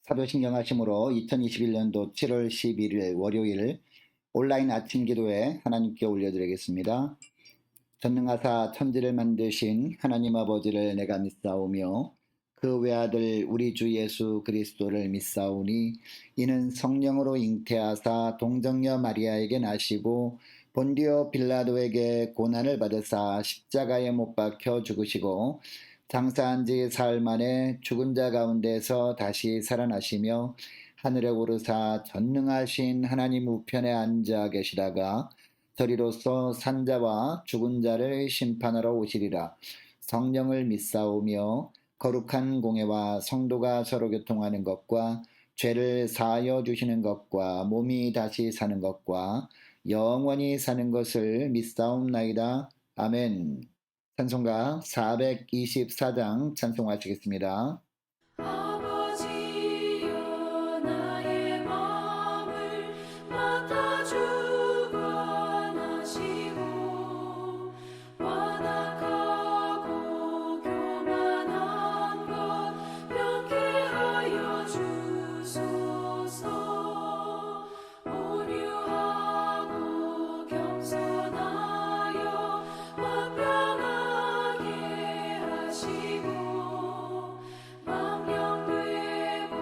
사도신경 하심으로 2021년도 7월 11일 월요일 온라인 아침 기도에 하나님께 올려드리겠습니다. 전능하사 천지를 만드신 하나님 아버지를 내가 믿사오며 그 외아들 우리 주 예수 그리스도를 믿사오니 이는 성령으로 잉태하사 동정녀 마리아에게 나시고 본디오 빌라도에게 고난을 받으사 십자가에 못 박혀 죽으시고 장사한 지 사흘 만에 죽은 자 가운데서 다시 살아나시며 하늘에 오르사 전능하신 하나님 우편에 앉아 계시다가 저리로서 산자와 죽은 자를 심판하러 오시리라. 성령을 믿사오며 거룩한 공회와 성도가 서로 교통하는 것과 죄를 사하여 주시는 것과 몸이 다시 사는 것과 영원히 사는 것을 믿사옵나이다. 아멘. 찬송가 424장 찬송하시겠습니다. 아버지여 나의 마음을 맡아주고 안아시고 완악하고 교만한 것 명쾌하여 주소서. 온유하고 겸손하여 화평하게 하시고 망령되고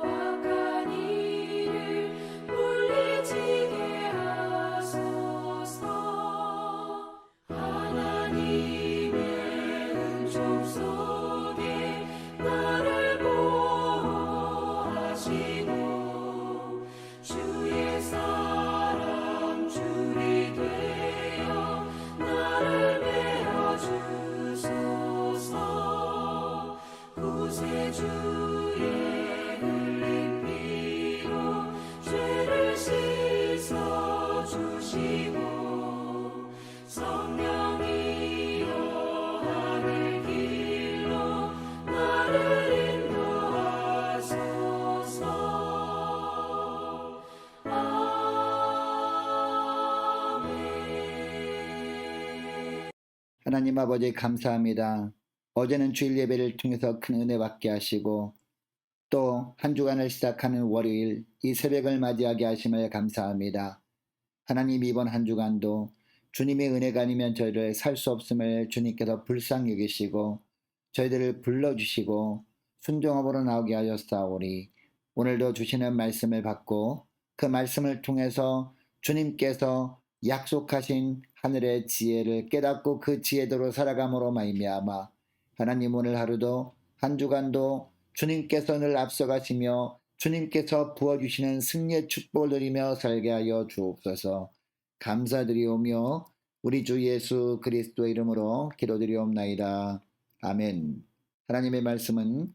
악한 일을 물리치게 하소서. 하나님의 은총 속에 나를 보호하시고 주의 사랑 줄이 되어 나를 메어 주소서. 구세주의 흘린 피로 죄를 씻어 주시고 성령이여 하늘 길로 나를 인도하소서. 아멘. 하나님 아버지 감사합니다. 어제는 주일 예배를 통해서 큰 은혜 받게 하시고 또 한 주간을 시작하는 월요일 이 새벽을 맞이하게 하심을 감사합니다. 하나님 이번 한 주간도 주님의 은혜가 아니면 저희를 살 수 없음을 주님께서 불쌍히 여기시고 저희들을 불러주시고 순종함으로 나오게 하였사오니 오늘도 주시는 말씀을 받고 그 말씀을 통해서 주님께서 약속하신 하늘의 지혜를 깨닫고 그 지혜대로 살아감으로 말미암아 하나님 오늘 하루도 한 주간도 주님께서 늘 앞서가시며 주님께서 부어주시는 승리의 축복을 누리며 살게 하여 주옵소서. 감사드리오며 우리 주 예수 그리스도의 이름으로 기도드리옵나이다. 아멘. 하나님의 말씀은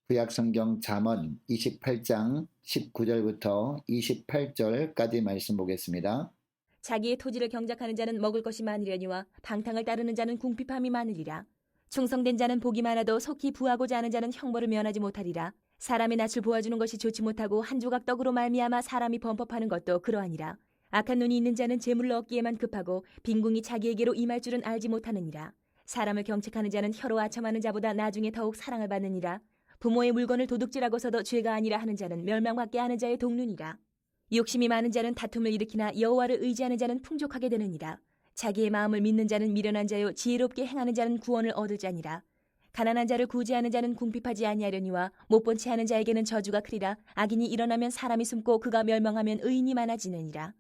구약성경 잠언 28장 19절부터 28절까지 말씀 보겠습니다. 자기의 토지를 경작하는 자는 먹을 것이 많으려니와 방탕을 따르는 자는 궁핍함이 많으리라. 충성된 자는 복이 많아도 속히 부하고자 하는 자는 형벌을 면하지 못하리라. 사람의 낯을 보아주는 것이 좋지 못하고 한 조각 떡으로 말미암아 사람이 범법하는 것도 그러하니라. 악한 눈이 있는 자는 재물로 얻기에만 급하고 빈궁이 자기에게로 임할 줄은 알지 못하느니라. 사람을 경책하는 자는 혀로 아첨하는 자보다 나중에 더욱 사랑을 받느니라. 부모의 물건을 도둑질하고서도 죄가 아니라 하는 자는 멸망받게 하는 자의 동류니라. 욕심이 많은 자는 다툼을 일으키나 여호와를 의지하는 자는 풍족하게 되느니라. 자기의 마음을 믿는 자는 미련한 자요 지혜롭게 행하는 자는 구원을 얻을 자니라. 가난한 자를 구제하는 자는 궁핍하지 아니하려니와 못본 채 하는 자에게는 저주가 크리라. 악인이 일어나면 사람이 숨고 그가 멸망하면 의인이 많아지느니라.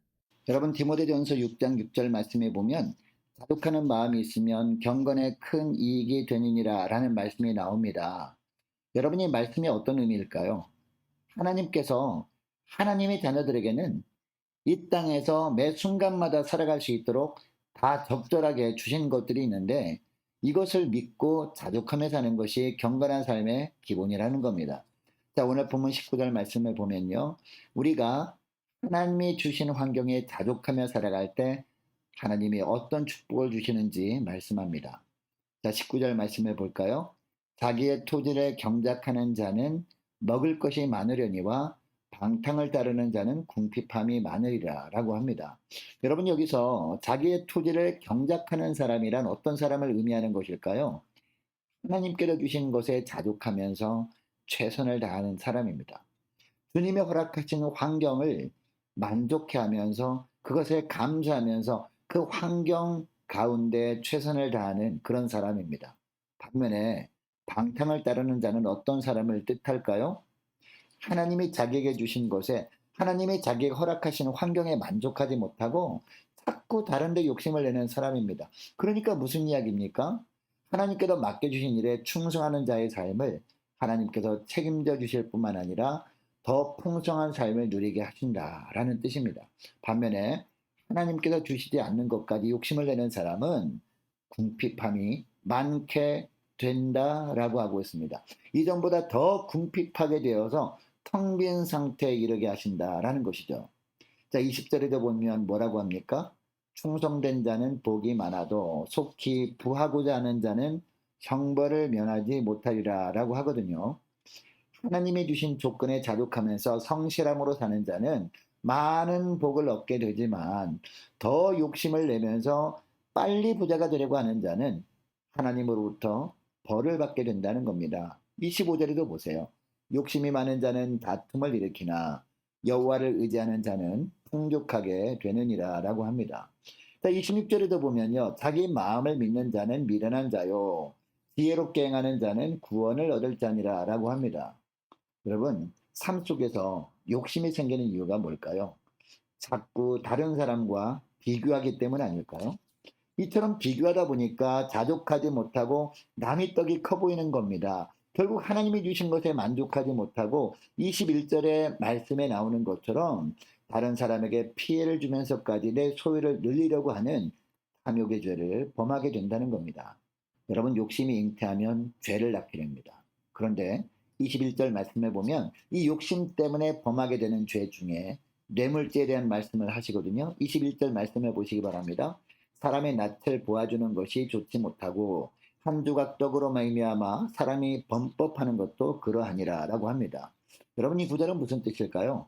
여러분 디모데전서 6장 6절 말씀에 보면 자독하는 마음이 있으면 경건에 큰 이익이 되느니라 라는 말씀이 나옵니다. 여러분 이 말씀이 어떤 의미일까요? 하나님께서 하나님의 자녀들에게는 이 땅에서 매 순간마다 살아갈 수 있도록 다 적절하게 주신 것들이 있는데 이것을 믿고 자족하며 사는 것이 경건한 삶의 기본이라는 겁니다. 자, 오늘 본문 19절 말씀을 보면요. 우리가 하나님이 주신 환경에 자족하며 살아갈 때 하나님이 어떤 축복을 주시는지 말씀합니다. 자, 19절 말씀을 볼까요? 자기의 토지를 경작하는 자는 먹을 것이 많으려니와 방탕을 따르는 자는 궁핍함이 많으리라 라고 합니다. 여러분 여기서 자기의 토지를 경작하는 사람이란 어떤 사람을 의미하는 것일까요? 하나님께서 주신 것에 자족하면서 최선을 다하는 사람입니다. 주님이 허락하신 환경을 만족해하면서 그것에 감사하면서 그 환경 가운데 최선을 다하는 그런 사람입니다. 반면에 방탕을 따르는 자는 어떤 사람을 뜻할까요? 하나님이 자기에게 주신 것에 하나님이 자기에게 허락하시는 환경에 만족하지 못하고 자꾸 다른 데 욕심을 내는 사람입니다. 그러니까 무슨 이야기입니까? 하나님께서 맡겨주신 일에 충성하는 자의 삶을 하나님께서 책임져 주실 뿐만 아니라 더 풍성한 삶을 누리게 하신다라는 뜻입니다. 반면에 하나님께서 주시지 않는 것까지 욕심을 내는 사람은 궁핍함이 많게 된다라고 하고 있습니다. 이전보다 더 궁핍하게 되어서 텅 빈 상태에 이르게 하신다라는 것이죠. 자, 20절에도 보면 뭐라고 합니까? 충성된 자는 복이 많아도 속히 부하고자 하는 자는 형벌을 면하지 못하리라 라고 하거든요. 하나님이 주신 조건에 자족하면서 성실함으로 사는 자는 많은 복을 얻게 되지만 더 욕심을 내면서 빨리 부자가 되려고 하는 자는 하나님으로부터 벌을 받게 된다는 겁니다. 25절에도 보세요. 욕심이 많은 자는 다툼을 일으키나 여호와를 의지하는 자는 풍족하게 되느니라 라고 합니다. 26절에도 보면요. 자기 마음을 믿는 자는 미련한 자요. 지혜롭게 행하는 자는 구원을 얻을 자니라 라고 합니다. 여러분, 삶 속에서 욕심이 생기는 이유가 뭘까요? 자꾸 다른 사람과 비교하기 때문 아닐까요? 이처럼 비교하다 보니까 자족하지 못하고 남의 떡이 커 보이는 겁니다. 결국 하나님이 주신 것에 만족하지 못하고 21절의 말씀에 나오는 것처럼 다른 사람에게 피해를 주면서까지 내 소유를 늘리려고 하는 탐욕의 죄를 범하게 된다는 겁니다. 여러분, 욕심이 잉태하면 죄를 낳게 됩니다. 그런데 21절 말씀에 보면 이 욕심 때문에 범하게 되는 죄 중에 뇌물죄에 대한 말씀을 하시거든요. 21절 말씀해 보시기 바랍니다. 사람의 낯을 보아주는 것이 좋지 못하고 한 조각 떡으로 말미암아 사람이 범법하는 것도 그러하니라 라고 합니다. 여러분, 이 구절은 무슨 뜻일까요?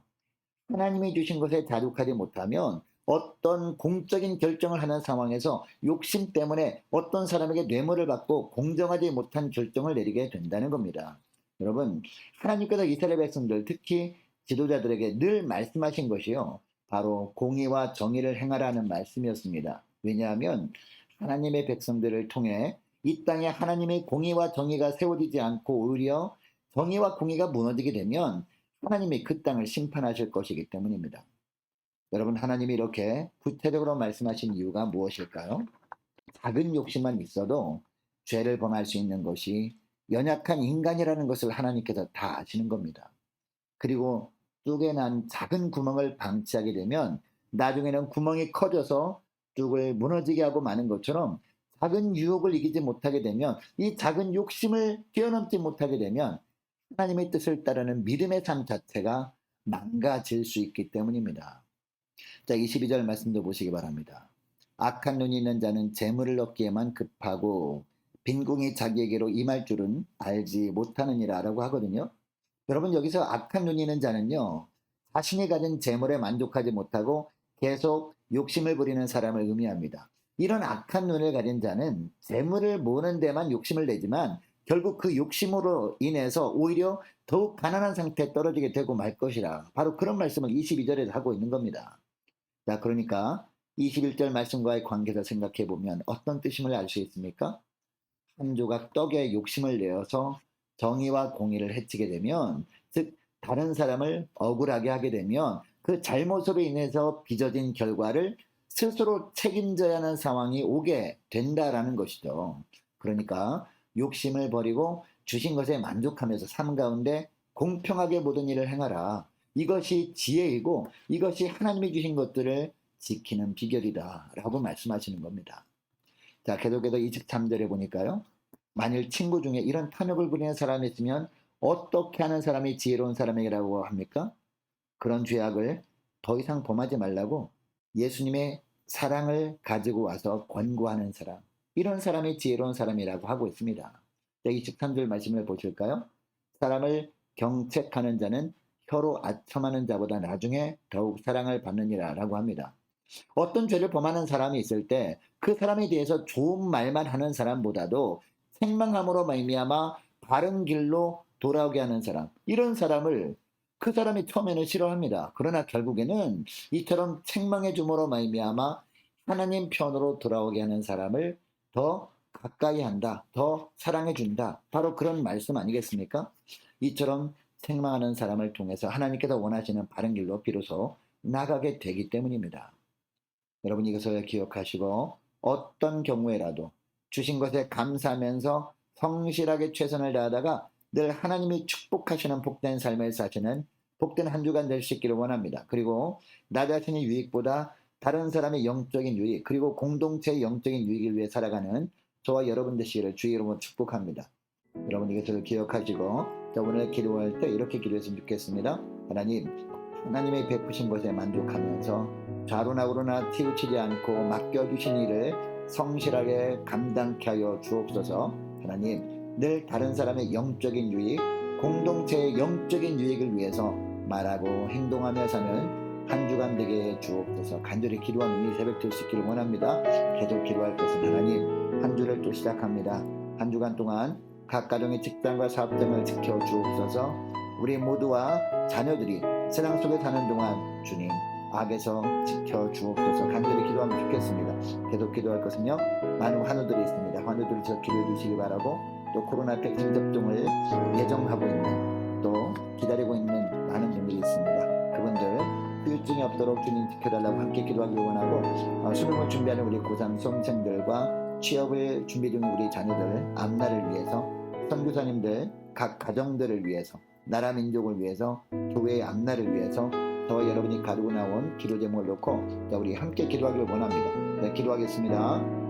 하나님이 주신 것에 자족하지 못하면 어떤 공적인 결정을 하는 상황에서 욕심 때문에 어떤 사람에게 뇌물을 받고 공정하지 못한 결정을 내리게 된다는 겁니다. 여러분, 하나님께서 이스라엘 백성들, 특히 지도자들에게 늘 말씀하신 것이요, 바로 공의와 정의를 행하라는 말씀이었습니다. 왜냐하면 하나님의 백성들을 통해 이 땅에 하나님의 공의와 정의가 세워지지 않고 오히려 정의와 공의가 무너지게 되면 하나님이 그 땅을 심판하실 것이기 때문입니다. 여러분, 하나님이 이렇게 구체적으로 말씀하신 이유가 무엇일까요? 작은 욕심만 있어도 죄를 범할 수 있는 것이 연약한 인간이라는 것을 하나님께서 다 아시는 겁니다. 그리고 뚝에 난 작은 구멍을 방치하게 되면 나중에는 구멍이 커져서 뚝을 무너지게 하고 마는 것처럼 작은 유혹을 이기지 못하게 되면, 이 작은 욕심을 뛰어넘지 못하게 되면 하나님의 뜻을 따르는 믿음의 삶 자체가 망가질 수 있기 때문입니다. 자, 22절 말씀도 보시기 바랍니다. 악한 눈이 있는 자는 재물을 얻기에만 급하고 빈궁이 자기에게로 임할 줄은 알지 못하느니라 라고 하거든요. 여러분, 여기서 악한 눈이 있는 자는요, 자신이 가진 재물에 만족하지 못하고 계속 욕심을 부리는 사람을 의미합니다. 이런 악한 눈을 가진 자는 재물을 모으는 데만 욕심을 내지만 결국 그 욕심으로 인해서 오히려 더욱 가난한 상태에 떨어지게 되고 말 것이라, 바로 그런 말씀을 22절에서 하고 있는 겁니다. 자, 그러니까 21절 말씀과의 관계에서 생각해 보면 어떤 뜻임을 알 수 있습니까? 한 조각 떡에 욕심을 내어서 정의와 공의를 해치게 되면, 즉 다른 사람을 억울하게 하게 되면 그 잘못으로 인해서 빚어진 결과를 스스로 책임져야 하는 상황이 오게 된다라는 것이죠. 그러니까 욕심을 버리고 주신 것에 만족하면서 삶 가운데 공평하게 모든 일을 행하라. 이것이 지혜이고 이것이 하나님이 주신 것들을 지키는 비결이다 라고 말씀하시는 겁니다. 자, 계속해서 23절에 보니까요, 만일 친구 중에 이런 탐욕을 부리는 사람이 있으면 어떻게 하는 사람이 지혜로운 사람이라고 합니까? 그런 죄악을 더 이상 범하지 말라고 예수님의 사랑을 가지고 와서 권고하는 사람, 이런 사람이 지혜로운 사람이라고 하고 있습니다. 23절 말씀을 보실까요? 사람을 경책하는 자는 혀로 아첨하는 자보다 나중에 더욱 사랑을 받느니라 라고 합니다. 어떤 죄를 범하는 사람이 있을 때 그 사람에 대해서 좋은 말만 하는 사람보다도 책망함으로 말미암아 바른 길로 돌아오게 하는 사람, 이런 사람을 그 사람이 처음에는 싫어합니다. 그러나 결국에는 이처럼 책망해 줌으로 말미암아 하나님 편으로 돌아오게 하는 사람을 더 가까이 한다, 더 사랑해 준다. 바로 그런 말씀 아니겠습니까? 이처럼 책망하는 사람을 통해서 하나님께서 원하시는 바른 길로 비로소 나가게 되기 때문입니다. 여러분 이것을 기억하시고 어떤 경우에라도 주신 것에 감사하면서 성실하게 최선을 다하다가 늘 하나님이 축복하시는 복된 삶을 사시는 복된 한 주간 될 수 있기를 원합니다. 그리고 나 자신의 유익보다 다른 사람의 영적인 유익, 그리고 공동체의 영적인 유익을 위해 살아가는 저와 여러분 되시기를 주의 이름으로 축복합니다. 여러분 이것을 기억하시고 오늘 기도할 때 이렇게 기도했으면 좋겠습니다. 하나님의 베푸신 것에 만족하면서 좌로나 우로나 치우치지 않고 맡겨주신 일을 성실하게 감당케 하여 주옵소서. 하나님, 늘 다른 사람의 영적인 유익, 공동체의 영적인 유익을 위해서 말하고 행동하며 사는 한 주간 되게 주옵소서. 간절히 기도하는 이 새벽 될 수 있기를 원합니다. 계속 기도할 것은 하나님, 한 주를 또 시작합니다. 한 주간 동안 각 가정의 직장과 사업장을 지켜 주옵소서. 우리 모두와 자녀들이 세상 속에 사는 동안 주님 악에서 지켜 주옵소서. 간절히 기도하면 좋겠습니다. 계속 기도할 것은요, 많은 환우들이 있습니다. 환우들을 저 기도해 주시기 바라고, 또 코로나 백신 접종을 예정하고 있는, 또 기다리고 있는 많은 분들이 있습니다. 그분들 후유증이 없도록 주님 지켜달라고 함께 기도하기 원하고, 수능을 준비하는 우리 고3 수험생들과 취업을 준비 중인 우리 자녀들 앞날을 위해서, 선교사님들 각 가정들을 위해서, 나라 민족을 위해서, 교회의 앞날을 위해서 저와 여러분이 가지고 나온 기도 제목을 놓고 우리 함께 기도하기를 원합니다. 네, 기도하겠습니다.